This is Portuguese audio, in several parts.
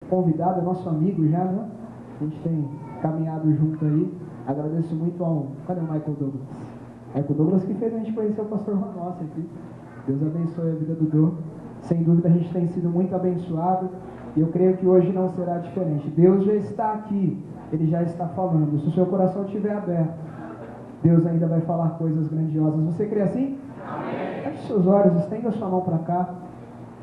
convidado, é nosso amigo já, né? A gente tem caminhado junto aí. Agradeço muito ao... Cadê o Michael Douglas? Michael Douglas que fez a gente conhecer o pastor Ronossi aqui. Deus abençoe a vida do Dô. Sem dúvida a gente tem sido muito abençoado e eu creio que hoje não será diferente. Deus já está aqui, Ele já está falando. Se o seu coração estiver aberto, Deus ainda vai falar coisas grandiosas. Você crê assim? Amém. Feche seus olhos, estenda sua mão para cá.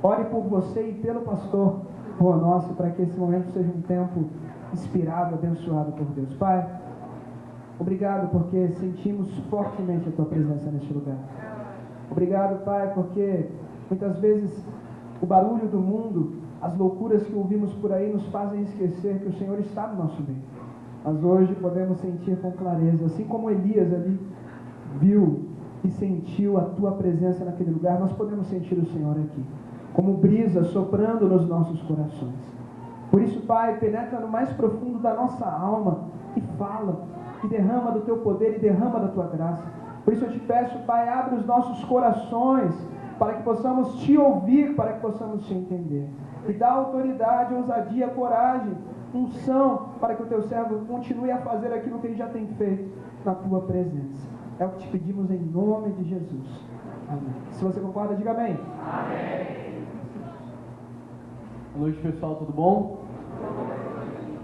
Ore por você e pelo pastor Ronossi para que esse momento seja um tempo inspirado, abençoado por Deus. Pai, obrigado porque sentimos fortemente a Tua presença neste lugar. Obrigado, Pai, porque muitas vezes o barulho do mundo, as loucuras que ouvimos por aí nos fazem esquecer que o Senhor está no nosso meio. Mas hoje podemos sentir com clareza, assim como Elias ali viu e sentiu a Tua presença naquele lugar, nós podemos sentir o Senhor aqui, como brisa soprando nos nossos corações. Por isso, Pai, penetra no mais profundo da nossa alma e fala, e derrama do Teu poder e derrama da Tua graça. Por isso eu te peço, Pai, abre os nossos corações para que possamos Te ouvir, para que possamos Te entender. E dá autoridade, ousadia, coragem, unção, para que o Teu servo continue a fazer aquilo que ele já tem feito na Tua presença. É o que te pedimos em nome de Jesus. Amém. Se você concorda, diga amém. Amém. Boa noite, pessoal, tudo bom?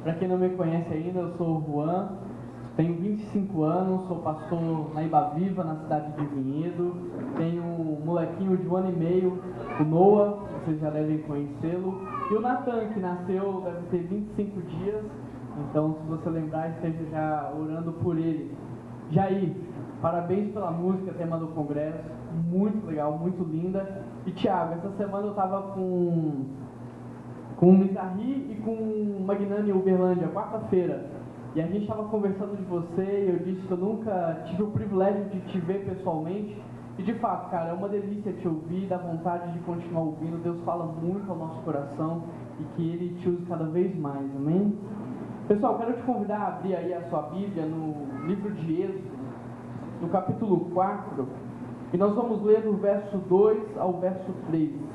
Para quem não me conhece ainda, eu sou o Juan, tenho 25 anos, sou pastor na Ibaviva, na cidade de Vinhedo. Tenho um molequinho de 1 ano e meio, o Noah, vocês já devem conhecê-lo. E o Nathan, que nasceu, deve ter 25 dias, então se você lembrar, esteja já orando por ele. Jair, parabéns pela música, tema do congresso, muito legal, muito linda. E Thiago, essa semana eu estava com o Mizrahi e com o Magnani em Uberlândia, quarta-feira. E a gente estava conversando de você e eu disse que eu nunca tive o privilégio de te ver pessoalmente. E de fato, cara, é uma delícia te ouvir, dá vontade de continuar ouvindo. Deus fala muito ao nosso coração e que Ele te use cada vez mais, amém? Pessoal, quero te convidar a abrir aí a sua Bíblia no livro de Êxodo, no capítulo 4. E nós vamos ler do verso 2 ao verso 3.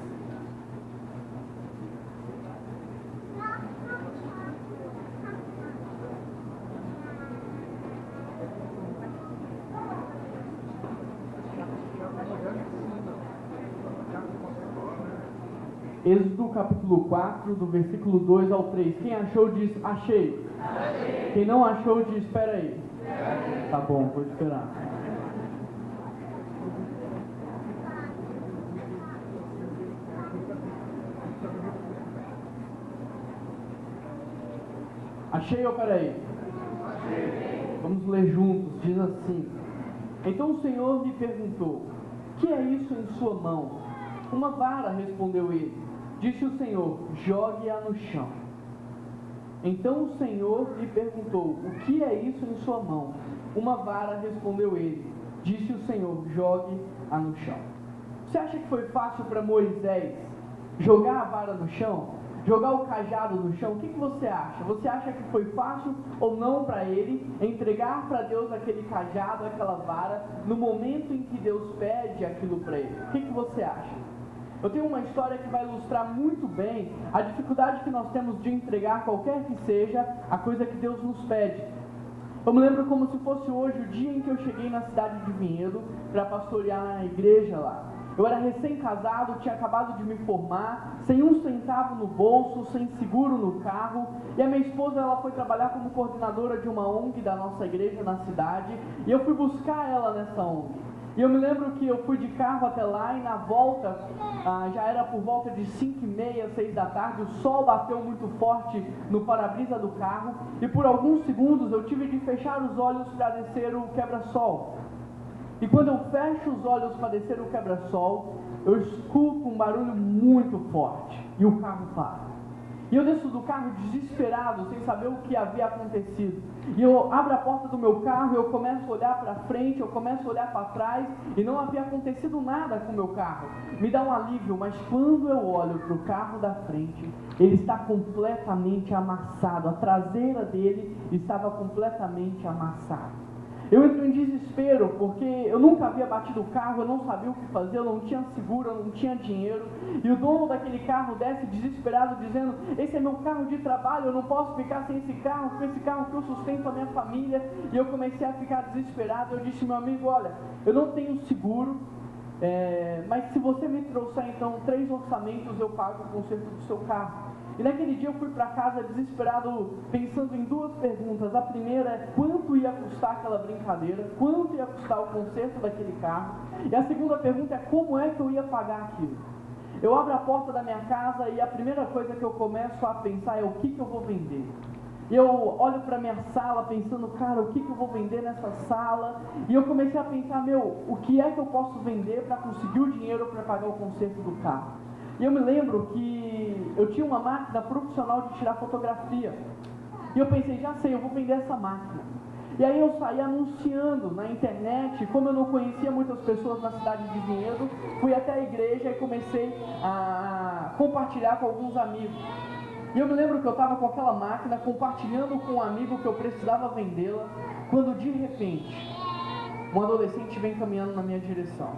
Êxodo capítulo 4, do versículo 2 ao 3. Quem achou diz, achei. Achei. Quem não achou diz, espera aí. Tá bom, vou esperar. Achei ou peraí? Achei. Vamos ler juntos, diz assim. Então o Senhor lhe perguntou, que é isso em sua mão? Uma vara, respondeu ele. Disse o Senhor, jogue-a no chão. Então o Senhor lhe perguntou, o que é isso em sua mão? Uma vara, respondeu ele. Disse o Senhor, jogue-a no chão. Você acha que foi fácil para Moisés jogar a vara no chão? Jogar o cajado no chão? O que você acha? Você acha que foi fácil ou não para ele entregar para Deus aquele cajado, aquela vara, no momento em que Deus pede aquilo para ele? O que você acha? Eu tenho uma história que vai ilustrar muito bem a dificuldade que nós temos de entregar qualquer que seja a coisa que Deus nos pede. Eu me lembro como se fosse hoje o dia em que eu cheguei na cidade de Vinhedo para pastorear na igreja lá. Eu era recém-casado, tinha acabado de me formar, sem um centavo no bolso, sem seguro no carro. E a minha esposa, ela foi trabalhar como coordenadora de uma ONG da nossa igreja na cidade. E eu fui buscar ela nessa ONG. E eu me lembro que eu fui de carro até lá e na volta, já era por volta de 5h30, 6 da tarde, o sol bateu muito forte no para-brisa do carro e por alguns segundos eu tive de fechar os olhos para descer o quebra-sol. E quando eu fecho os olhos para descer o quebra-sol, eu escuto um barulho muito forte e o carro para. E eu desço do carro desesperado, sem saber o que havia acontecido. E eu abro a porta do meu carro, eu começo a olhar para frente, eu começo a olhar para trás, e não havia acontecido nada com o meu carro. Me dá um alívio, mas quando eu olho para o carro da frente, ele está completamente amassado. A traseira dele estava completamente amassada. Eu entro em desespero, porque eu nunca havia batido o carro, eu não sabia o que fazer, eu não tinha seguro, eu não tinha dinheiro. E o dono daquele carro desce desesperado, dizendo: esse é meu carro de trabalho, eu não posso ficar sem esse carro, com esse carro que eu sustento a minha família. E eu comecei a ficar desesperado. Eu disse: meu amigo, olha, eu não tenho seguro, mas se você me trouxer então 3 orçamentos, eu pago o conserto do seu carro. E naquele dia eu fui para casa desesperado, pensando em 2 perguntas. A primeira é: quanto ia custar aquela brincadeira? Quanto ia custar o conserto daquele carro? E a segunda pergunta é: como é que eu ia pagar aquilo? Eu abro a porta da minha casa e a primeira coisa que eu começo a pensar é: o que eu vou vender? E eu olho para minha sala pensando: cara, o que eu vou vender nessa sala? E eu comecei a pensar: o que é que eu posso vender para conseguir o dinheiro para pagar o conserto do carro? E eu me lembro que eu tinha uma máquina profissional de tirar fotografia. E eu pensei: já sei, eu vou vender essa máquina. E aí eu saí anunciando na internet. Como eu não conhecia muitas pessoas na cidade de Vinhedo, fui até a igreja e comecei a compartilhar com alguns amigos. E eu me lembro que eu estava com aquela máquina, compartilhando com um amigo que eu precisava vendê-la, quando de repente, um adolescente vem caminhando na minha direção.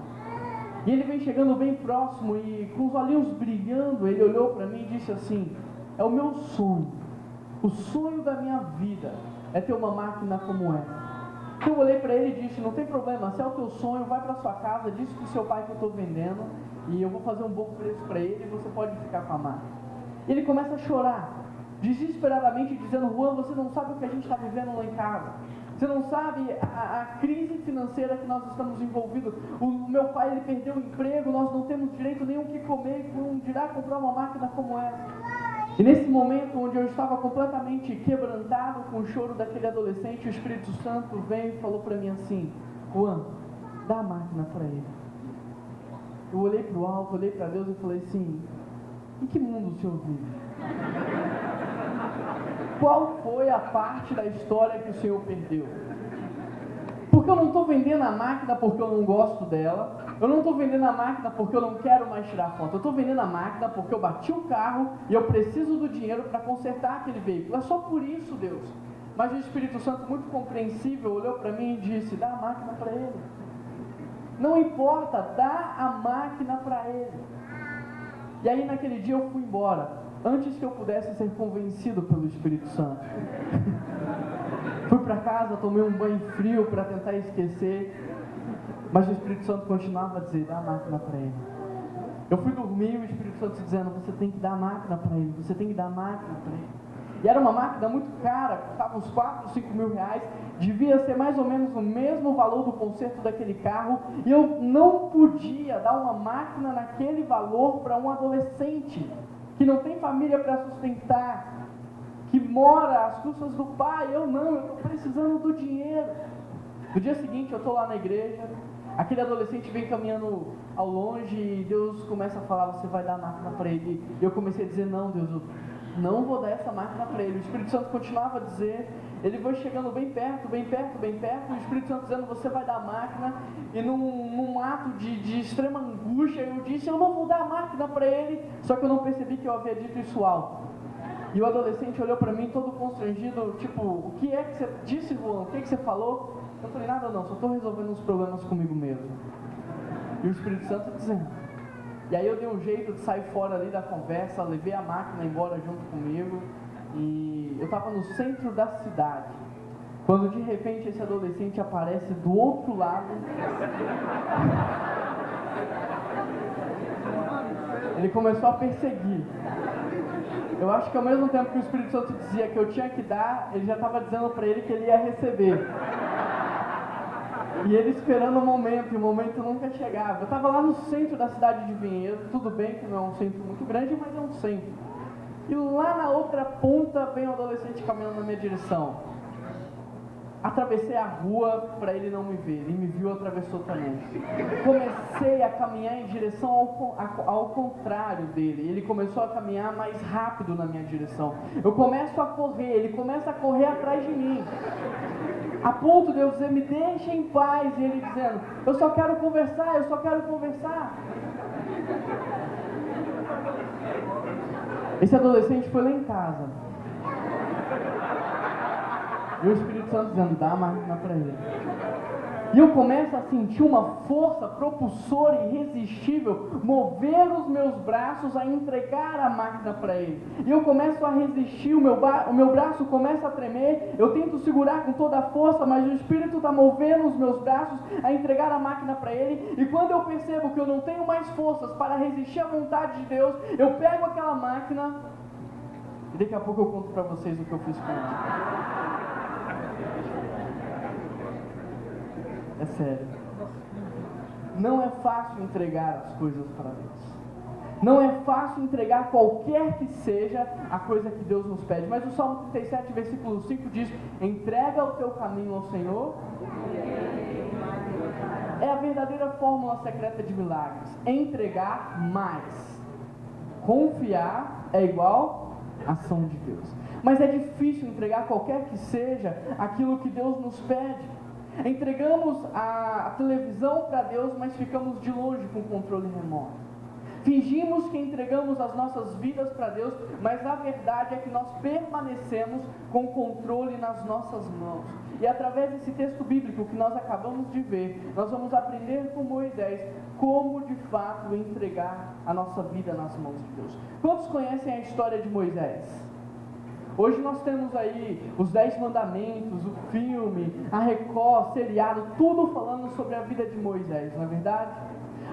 E ele vem chegando bem próximo e com os olhinhos brilhando, ele olhou para mim e disse assim: é o meu sonho, o sonho da minha vida é ter uma máquina como essa. Então eu olhei para ele e disse: não tem problema, se é o teu sonho, vai para sua casa, diz para o seu pai que eu estou vendendo e eu vou fazer um bom preço para ele e você pode ficar com a máquina. Ele começa a chorar, desesperadamente, dizendo: Juan, você não sabe o que a gente está vivendo lá em casa. Você não sabe a crise financeira que nós estamos envolvidos. O meu pai, ele perdeu o emprego, nós não temos direito nenhum que comer, não dirá comprar uma máquina como essa. E nesse momento onde eu estava completamente quebrantado com o choro daquele adolescente, o Espírito Santo veio e falou para mim assim: Juan, dá a máquina para ele. Eu olhei para o alto, olhei para Deus e falei assim: em que mundo o Senhor vive? Qual foi a parte da história que o Senhor perdeu? Porque eu não estou vendendo a máquina porque eu não gosto dela. Eu não estou vendendo a máquina porque eu não quero mais tirar foto. Eu estou vendendo a máquina porque eu bati o carro e eu preciso do dinheiro para consertar aquele veículo. É só por isso, Deus. Mas o Espírito Santo, muito compreensível, olhou para mim e disse: dá a máquina para ele. Não importa, dá a máquina para ele. E aí naquele dia eu fui embora, antes que eu pudesse ser convencido pelo Espírito Santo. Fui para casa, tomei um banho frio para tentar esquecer, mas o Espírito Santo continuava a dizer: dá a máquina para ele. Eu fui dormir e o Espírito Santo dizendo: você tem que dar a máquina para ele, você tem que dar a máquina para ele. E era uma máquina muito cara, custava uns 4, 5 mil reais, devia ser mais ou menos o mesmo valor do conserto daquele carro, e eu não podia dar uma máquina naquele valor para um adolescente que não tem família para sustentar, que mora às custas do pai. Eu estou precisando do dinheiro. No dia seguinte eu estou lá na igreja, aquele adolescente vem caminhando ao longe e Deus começa a falar: você vai dar a máquina para ele. E eu comecei a dizer: não, Deus, eu não vou dar essa máquina para ele. O Espírito Santo continuava a dizer, ele foi chegando bem perto, bem perto, bem perto, o Espírito Santo dizendo: você vai dar a máquina. E num ato de extrema angústia, eu disse: eu não vou dar a máquina para ele. Só que eu não percebi que eu havia dito isso alto. E o adolescente olhou para mim todo constrangido, tipo: o que é que você disse, Juan? O que é que você falou? Eu falei: nada não, só estou resolvendo uns problemas comigo mesmo. E o Espírito Santo dizendo. E aí eu dei um jeito de sair fora ali da conversa, levei a máquina embora junto comigo. E eu estava no centro da cidade, quando de repente esse adolescente aparece do outro lado. Ele começou a perseguir. Eu acho que ao mesmo tempo que o Espírito Santo dizia que eu tinha que dar, ele já estava dizendo para ele que ele ia receber. E ele esperando o momento, e o momento nunca chegava. Eu estava lá no centro da cidade de Vinhedo, tudo bem que não é um centro muito grande, mas é um centro. E lá na outra ponta vem um adolescente caminhando na minha direção. Atravessei a rua para ele não me ver, ele me viu, atravessou também. Comecei a caminhar em direção ao contrário dele, ele começou a caminhar mais rápido na minha direção. Eu começo a correr, ele começa a correr atrás de mim, a ponto de eu dizer: me deixa em paz, e ele dizendo: eu só quero conversar, eu só quero conversar. Esse adolescente foi lá em casa. E o Espírito Santo dizendo, dá a máquina para ele. E eu começo a sentir uma força propulsora irresistível mover os meus braços a entregar a máquina para ele. E eu começo a resistir, o meu braço começa a tremer, eu tento segurar com toda a força, mas o Espírito está movendo os meus braços a entregar a máquina para ele. E quando eu percebo que eu não tenho mais forças para resistir à vontade de Deus, eu pego aquela máquina e daqui a pouco eu conto para vocês o que eu fiz com ela. É sério. Não é fácil entregar as coisas para Deus. Não é fácil entregar qualquer que seja a coisa que Deus nos pede. Mas o Salmo 37, versículo 5 diz: entrega o teu caminho ao Senhor. É a verdadeira fórmula secreta de milagres. Entregar mais. Confiar é igual ação de Deus. Mas é difícil entregar qualquer que seja aquilo que Deus nos pede. Entregamos a televisão para Deus, mas ficamos de longe com o controle remoto. Fingimos que entregamos as nossas vidas para Deus, mas a verdade é que nós permanecemos com o controle nas nossas mãos. E através desse texto bíblico que nós acabamos de ver, nós vamos aprender com Moisés como de fato entregar a nossa vida nas mãos de Deus. Quantos conhecem a história de Moisés? Hoje nós temos aí os 10 mandamentos, o filme, a Record, seriado, tudo falando sobre a vida de Moisés, não é verdade?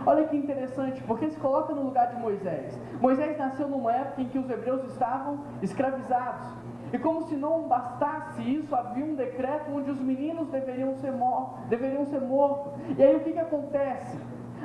Olha que interessante, porque se coloca no lugar de Moisés. Moisés nasceu numa época em que os hebreus estavam escravizados. E como se não bastasse isso, havia um decreto onde os meninos deveriam ser mortos. E aí o que acontece?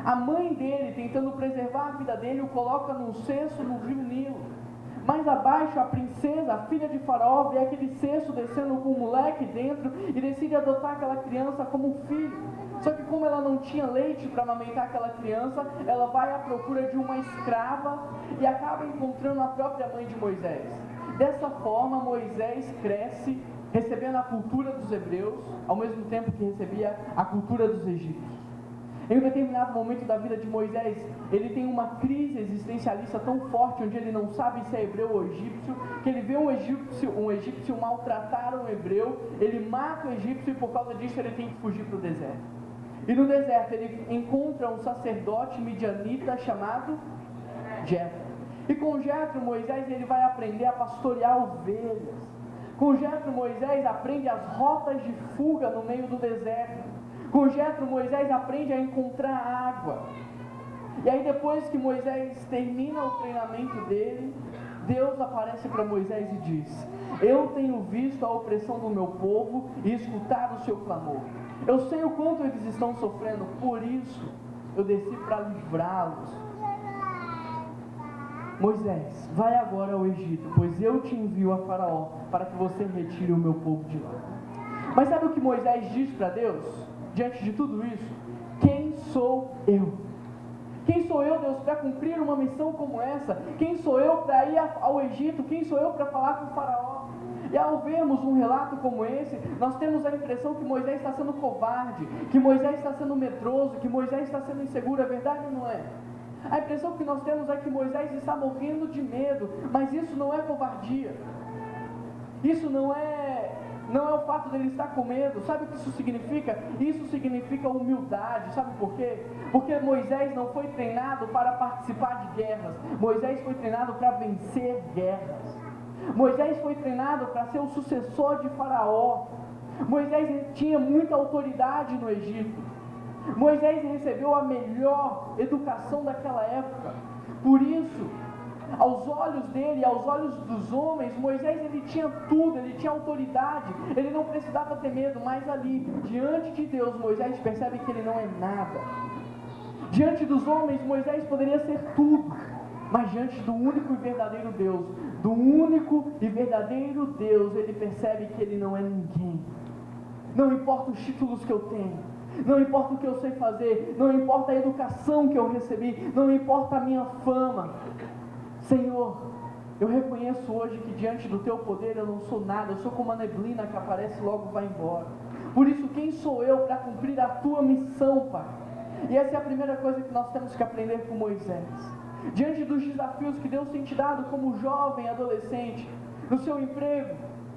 A mãe dele, tentando preservar a vida dele, o coloca num cesto no rio Nilo. Mais abaixo, a princesa, a filha de Faraó, vê aquele cesto descendo com um moleque dentro e decide adotar aquela criança como filho. Só que como ela não tinha leite para amamentar aquela criança, ela vai à procura de uma escrava e acaba encontrando a própria mãe de Moisés. Dessa forma, Moisés cresce recebendo a cultura dos hebreus, ao mesmo tempo que recebia a cultura dos egípcios. Em um determinado momento da vida de Moisés, ele tem uma crise existencialista tão forte, onde ele não sabe se é hebreu ou egípcio, que ele vê um egípcio maltratar um hebreu, ele mata o egípcio e por causa disso ele tem que fugir para o deserto. E no deserto ele encontra um sacerdote midianita chamado Jetro. E com Jetro, Moisés ele vai aprender a pastorear ovelhas. Com Jetro, Moisés aprende as rotas de fuga no meio do deserto. Com Jetro, Moisés aprende a encontrar água. E aí depois que Moisés termina o treinamento dele, Deus aparece para Moisés e diz: eu tenho visto a opressão do meu povo e escutado o seu clamor. Eu sei o quanto eles estão sofrendo, por isso eu desci para livrá-los. Moisés, vai agora ao Egito, pois eu te envio a Faraó para que você retire o meu povo de lá. Mas sabe o que Moisés diz para Deus? Diante de tudo isso, quem sou eu? Quem sou eu, Deus, para cumprir uma missão como essa? Quem sou eu para ir ao Egito? Quem sou eu para falar com o Faraó? E ao vermos um relato como esse, nós temos a impressão que Moisés está sendo covarde, que Moisés está sendo medroso, que Moisés está sendo inseguro. É verdade ou não é? A impressão que nós temos é que Moisés está morrendo de medo, mas isso não é covardia. Isso não é o fato dele estar com medo. Sabe o que isso significa? Isso significa humildade. Sabe por quê? Porque Moisés não foi treinado para participar de guerras. Moisés foi treinado para vencer guerras. Moisés foi treinado para ser o sucessor de Faraó. Moisés tinha muita autoridade no Egito. Moisés recebeu a melhor educação daquela época. Por isso, aos olhos dele, aos olhos dos homens, Moisés ele tinha tudo, ele tinha autoridade, ele não precisava ter medo. Mas ali, diante de Deus, Moisés percebe que ele não é nada. Diante dos homens, Moisés poderia ser tudo, mas diante do único e verdadeiro Deus, ele percebe que ele não é ninguém. Não importa os títulos que eu tenho, não importa o que eu sei fazer, não importa a educação que eu recebi, não importa a minha fama. Senhor, eu reconheço hoje que diante do teu poder eu não sou nada, eu sou como a neblina que aparece e logo vai embora. Por isso, quem sou eu para cumprir a tua missão, Pai? E essa é a primeira coisa que nós temos que aprender com Moisés. Diante dos desafios que Deus tem te dado como jovem, adolescente, no seu emprego,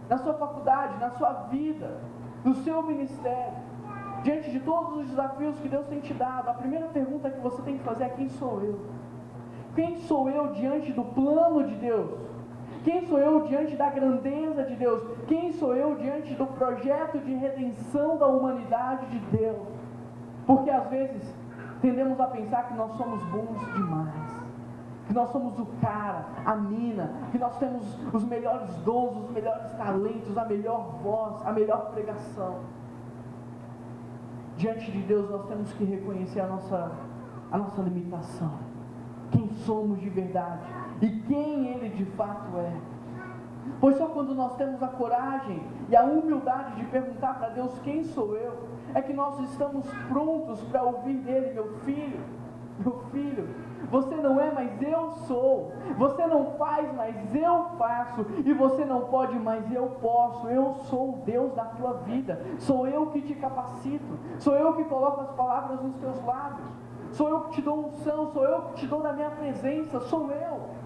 na sua faculdade, na sua vida, no seu ministério, diante de todos os desafios que Deus tem te dado, a primeira pergunta que você tem que fazer é: quem sou eu? Quem sou eu diante do plano de Deus? Quem sou eu diante da grandeza de Deus? Quem sou eu diante do projeto de redenção da humanidade de Deus? Porque às vezes tendemos a pensar que nós somos bons demais, que nós somos o cara, a mina, que nós temos os melhores dons, os melhores talentos, a melhor voz, a melhor pregação. Diante de Deus nós temos que reconhecer a nossa limitação, quem somos de verdade e quem Ele de fato é. Pois só quando nós temos a coragem e a humildade de perguntar para Deus: quem sou eu? É que nós estamos prontos para ouvir dele: meu filho, você não é, mas eu sou. Você não faz, mas eu faço. E você não pode, mas eu posso. Eu sou o Deus da tua vida. Sou eu que te capacito. Sou eu que coloco as palavras nos teus lábios. Sou eu que te dou unção. Sou eu que te dou da minha presença. Sou eu.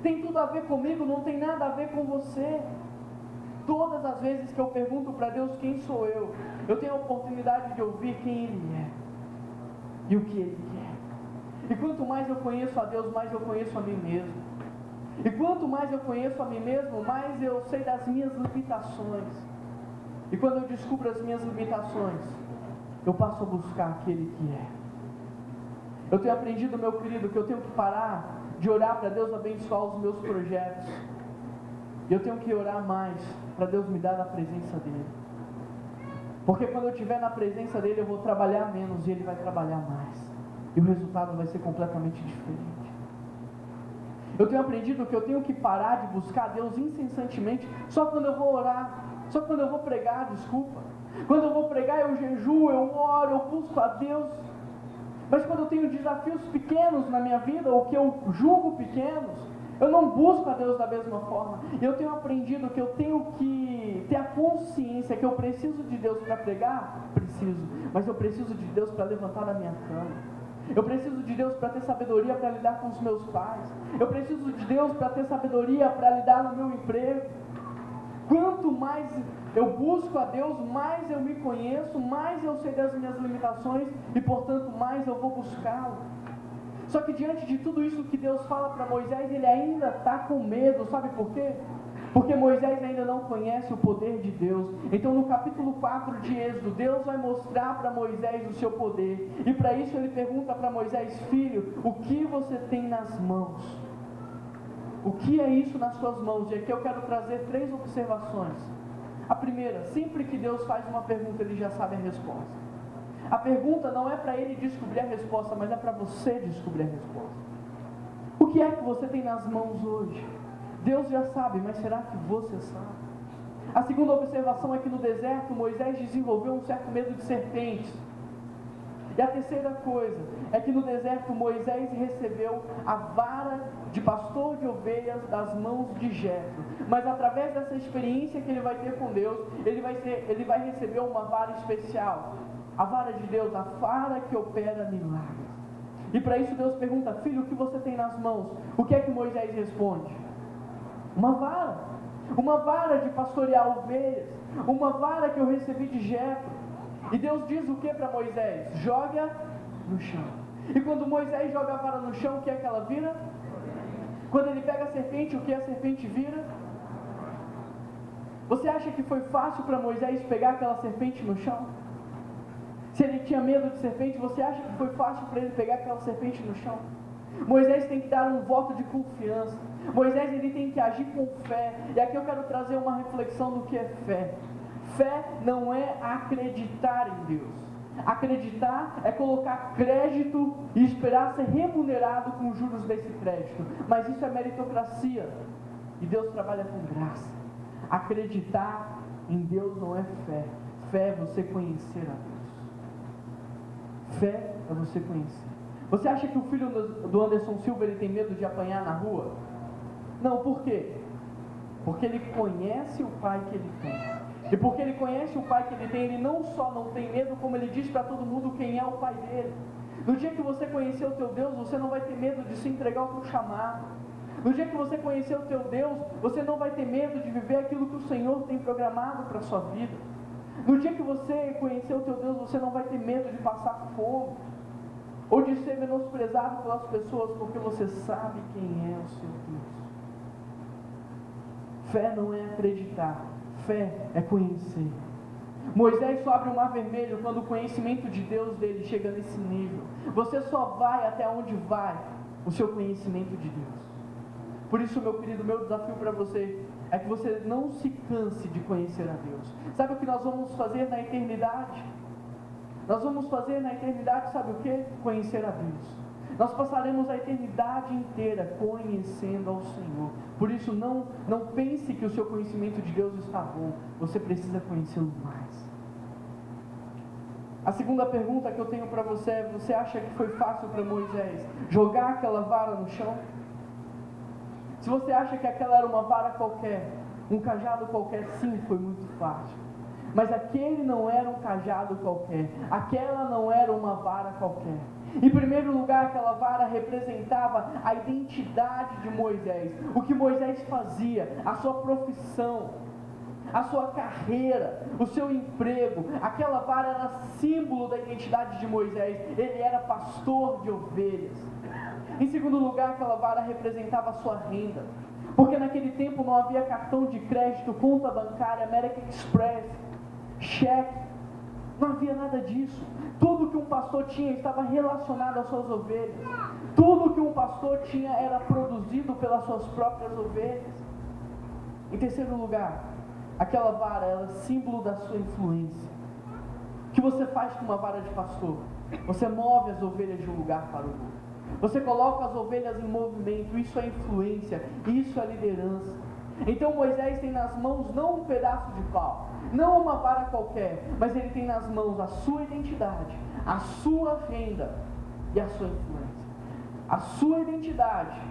Tem tudo a ver comigo, não tem nada a ver com você. Todas as vezes que eu pergunto para Deus quem sou eu tenho a oportunidade de ouvir quem Ele é e o que Ele quer. E quanto mais eu conheço a Deus, mais eu conheço a mim mesmo. E quanto mais eu conheço a mim mesmo, mais eu sei das minhas limitações. E quando eu descubro as minhas limitações, eu passo a buscar aquele que é. Eu tenho aprendido, meu querido, que eu tenho que parar de orar para Deus abençoar os meus projetos. E eu tenho que orar mais para Deus me dar na presença dEle. Porque quando eu estiver na presença dEle, eu vou trabalhar menos e Ele vai trabalhar mais. E o resultado vai ser completamente diferente. Eu tenho aprendido que eu tenho que parar de buscar a Deus incessantemente só quando eu vou orar, só quando eu vou pregar, desculpa. Quando eu vou pregar, eu jejuo, eu oro, eu busco a Deus. Mas quando eu tenho desafios pequenos na minha vida, ou que eu julgo pequenos, eu não busco a Deus da mesma forma. Eu tenho aprendido que eu tenho que ter a consciência que eu preciso de Deus para pregar, preciso, mas eu preciso de Deus para levantar da minha cama. Eu preciso de Deus para ter sabedoria para lidar com os meus pais. Eu preciso de Deus para ter sabedoria para lidar no meu emprego. Quanto mais eu busco a Deus, mais eu me conheço, mais eu sei das minhas limitações e, portanto, mais eu vou buscá-lo. Só que diante de tudo isso que Deus fala para Moisés, ele ainda está com medo. Sabe por quê? Porque Moisés ainda não conhece o poder de Deus. Então no capítulo 4 de Êxodo, Deus vai mostrar para Moisés o seu poder. E para isso ele pergunta para Moisés: filho, o que você tem nas mãos? O que é isso nas suas mãos? E aqui eu quero trazer 3 observações. A primeira: sempre que Deus faz uma pergunta, Ele já sabe a resposta. A pergunta não é para Ele descobrir a resposta, mas é para você descobrir a resposta. O que é que você tem nas mãos hoje? Deus já sabe, mas será que você sabe? A segunda observação é que no deserto Moisés desenvolveu um certo medo de serpentes. E a terceira coisa é que no deserto Moisés recebeu a vara de pastor de ovelhas das mãos de Jetro. Mas através dessa experiência que ele vai ter com Deus, ele vai receber uma vara especial. A vara de Deus, a vara que opera milagres. E para isso Deus pergunta: filho, o que você tem nas mãos? O que é que Moisés responde? Uma vara de pastorear ovelhas, uma vara que eu recebi de Jetro. E Deus diz o que para Moisés? Joga no chão. E quando Moisés joga a vara no chão, o que é que ela vira? Quando ele pega a serpente, o que a serpente vira? Você acha que foi fácil para Moisés pegar aquela serpente no chão? Se ele tinha medo de serpente, você acha que foi fácil para ele pegar aquela serpente no chão? Moisés tem que dar um voto de confiança. Moisés ele tem que agir com fé. E aqui eu quero trazer uma reflexão do que é fé. Fé não é acreditar em Deus. Acreditar é colocar crédito e esperar ser remunerado com os juros desse crédito. Mas isso é meritocracia. E Deus trabalha com graça. Acreditar em Deus não é fé. Fé é você conhecer a Deus. Fé é você conhecer. Você acha que o filho do Anderson Silva ele tem medo de apanhar na rua? Não, por quê? Porque ele conhece o pai que ele tem. E porque ele conhece o pai que ele tem, ele não só não tem medo, como ele diz para todo mundo quem é o pai dele. No dia que você conhecer o teu Deus, você não vai ter medo de se entregar ao teu chamado. No dia que você conhecer o teu Deus, você não vai ter medo de viver aquilo que o Senhor tem programado para a sua vida. No dia que você conhecer o teu Deus, você não vai ter medo de passar fome, ou de ser menosprezado pelas pessoas, porque você sabe quem é o seu Deus. Fé não é acreditar, fé é conhecer. Moisés só abre o mar vermelho quando o conhecimento de Deus dele chega nesse nível. Você só vai até onde vai o seu conhecimento de Deus. Por isso, meu querido, meu desafio para você é que você não se canse de conhecer a Deus. Sabe o que nós vamos fazer na eternidade? Nós vamos fazer na eternidade, sabe o que? Conhecer a Deus. Nós passaremos a eternidade inteira conhecendo ao Senhor. Por isso, não pense que o seu conhecimento de Deus está bom. Você precisa conhecê-lo mais. A segunda pergunta que eu tenho para você é: você acha que foi fácil para Moisés jogar aquela vara no chão? Se você acha que aquela era uma vara qualquer, um cajado qualquer, sim, foi muito fácil. Mas aquele não era um cajado qualquer, aquela não era uma vara qualquer. Em primeiro lugar, aquela vara representava a identidade de Moisés, o que Moisés fazia, a sua profissão, a sua carreira, o seu emprego. Aquela vara era símbolo da identidade de Moisés. Ele era pastor de ovelhas. Em segundo lugar, aquela vara representava a sua renda, porque naquele tempo não havia cartão de crédito, conta bancária, American Express, cheque, não havia nada disso. Tudo que um pastor tinha estava relacionado às suas ovelhas. Tudo que um pastor tinha era produzido pelas suas próprias ovelhas. Em terceiro lugar, aquela vara era símbolo da sua influência. O que você faz com uma vara de pastor? Você move as ovelhas de um lugar para o outro. Você coloca as ovelhas em movimento. Isso é influência, isso é liderança. Então Moisés tem nas mãos não um pedaço de pau, não uma vara qualquer, mas ele tem nas mãos a sua identidade, a sua renda e a sua influência. A sua identidade,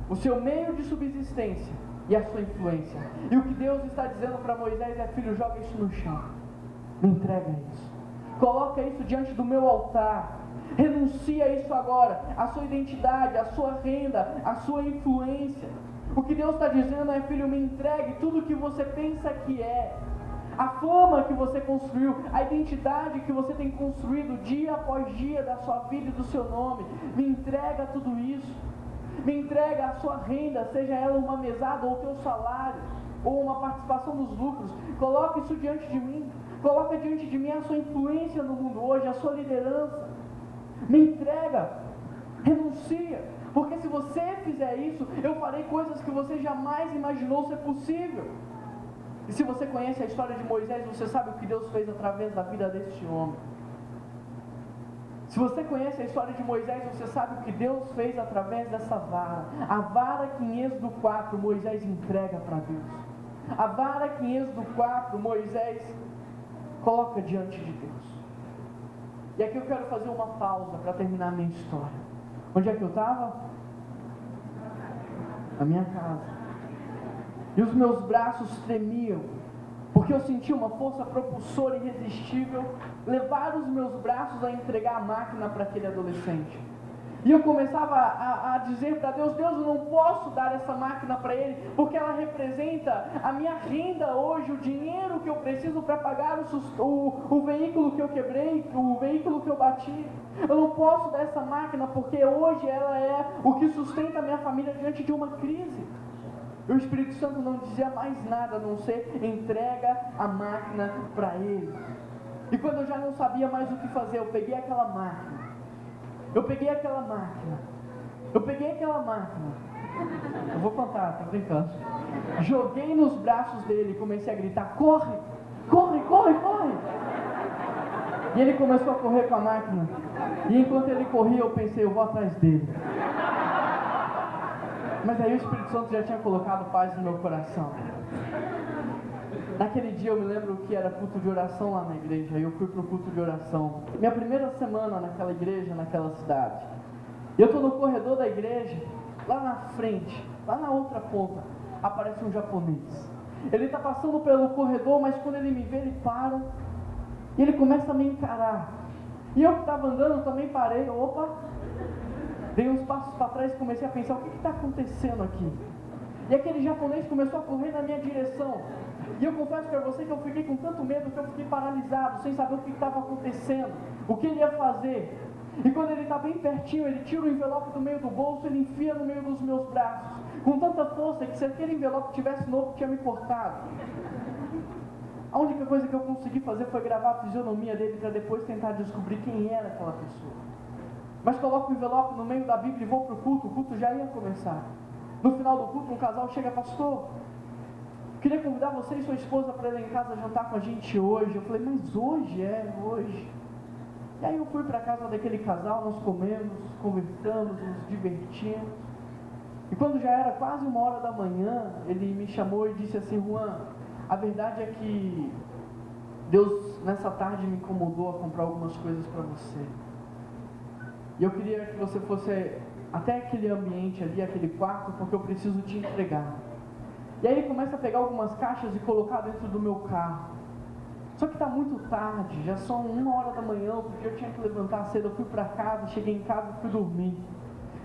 o seu meio de subsistência e a sua influência. E o que Deus está dizendo para Moisés é: filho, joga isso no chão, me entrega isso, coloca isso diante do meu altar, renuncia a isso agora, a sua identidade, a sua renda, a sua influência. O que Deus está dizendo é: filho, me entregue tudo que você pensa que é, a fama que você construiu, a identidade que você tem construído dia após dia da sua vida e do seu nome. Me entrega tudo isso, me entrega a sua renda, seja ela uma mesada ou o teu salário, ou uma participação nos lucros. Coloca isso diante de mim, coloca diante de mim a sua influência no mundo hoje, a sua liderança. Me entrega, renuncia, porque se você fizer isso, eu farei coisas que você jamais imaginou ser possível. E se você conhece a história de Moisés, você sabe o que Deus fez através da vida deste homem. Se você conhece a história de Moisés, você sabe o que Deus fez através dessa vara. A vara que em Êxodo 4 Moisés entrega para Deus. A vara que em Êxodo 4 Moisés coloca diante de Deus. E aqui eu quero fazer uma pausa para terminar a minha história. Onde é que eu estava? Na minha casa. E os meus braços tremiam, porque eu sentia uma força propulsora irresistível levar os meus braços a entregar a máquina para aquele adolescente. E eu começava a dizer para Deus: Deus, eu não posso dar essa máquina para ele, porque ela representa a minha renda hoje, o dinheiro que eu preciso para pagar o veículo que eu quebrei, o veículo que eu bati. Eu não posso dar essa máquina, porque hoje ela é o que sustenta a minha família diante de uma crise. E o Espírito Santo não dizia mais nada a não ser: entrega a máquina para ele. E quando eu já não sabia mais o que fazer, eu peguei aquela máquina. Eu peguei aquela máquina. Eu vou contar, tô brincando. Joguei nos braços dele e comecei a gritar: corre, corre, corre, corre. E ele começou a correr com a máquina. E enquanto ele corria, eu pensei: eu vou atrás dele. Mas aí o Espírito Santo já tinha colocado paz no meu coração. Naquele dia eu me lembro que era culto de oração lá na igreja. E eu fui para o culto de oração. Minha primeira semana naquela igreja, naquela cidade. E eu estou no corredor da igreja. Lá na frente, lá na outra ponta, aparece um japonês. Ele está passando pelo corredor, mas quando ele me vê, ele para. E ele começa a me encarar. E eu que estava andando também parei. Opa! Dei uns passos para trás e comecei a pensar, o que está acontecendo aqui? E aquele japonês começou a correr na minha direção. E eu confesso para você que eu fiquei com tanto medo que eu fiquei paralisado, sem saber o que estava acontecendo, o que ele ia fazer. E quando ele está bem pertinho, ele tira o envelope do meio do bolso, ele enfia no meio dos meus braços, com tanta força que se aquele envelope tivesse novo, tinha me cortado. A única coisa que eu consegui fazer foi gravar a fisionomia dele para depois tentar descobrir quem era aquela pessoa. Mas coloco o envelope no meio da Bíblia e vou para o culto já ia começar. No final do culto, um casal chega, pastor, queria convidar você e sua esposa para ir lá em casa jantar com a gente hoje. Eu falei, mas hoje? Hoje. E aí eu fui para a casa daquele casal, nós comemos, conversamos, nos divertimos. E quando já era quase 1h da manhã, ele me chamou e disse assim, Juan, a verdade é que Deus nessa tarde me incomodou a comprar algumas coisas para você. E eu queria que você fosse até aquele ambiente ali, aquele quarto, porque eu preciso te entregar. E aí ele começa a pegar algumas caixas e colocar dentro do meu carro. Só que está muito tarde, já são 1h da manhã, porque eu tinha que levantar cedo, eu fui para casa, cheguei em casa e fui dormir.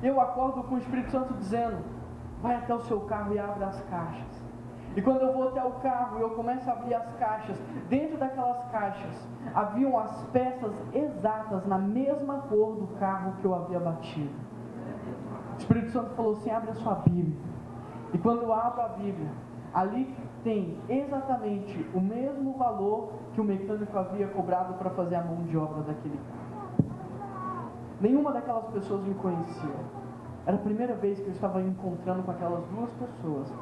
Eu acordo com o Espírito Santo dizendo, vai até o seu carro e abre as caixas. E quando eu vou até o carro e eu começo a abrir as caixas, dentro daquelas caixas haviam as peças exatas na mesma cor do carro que eu havia batido. O Espírito Santo falou assim, abre a sua Bíblia. E quando eu abro a Bíblia, ali tem exatamente o mesmo valor que o mecânico havia cobrado para fazer a mão de obra daquele carro. Nenhuma daquelas pessoas me conhecia. Era a primeira vez que eu estava encontrando com aquelas duas pessoas.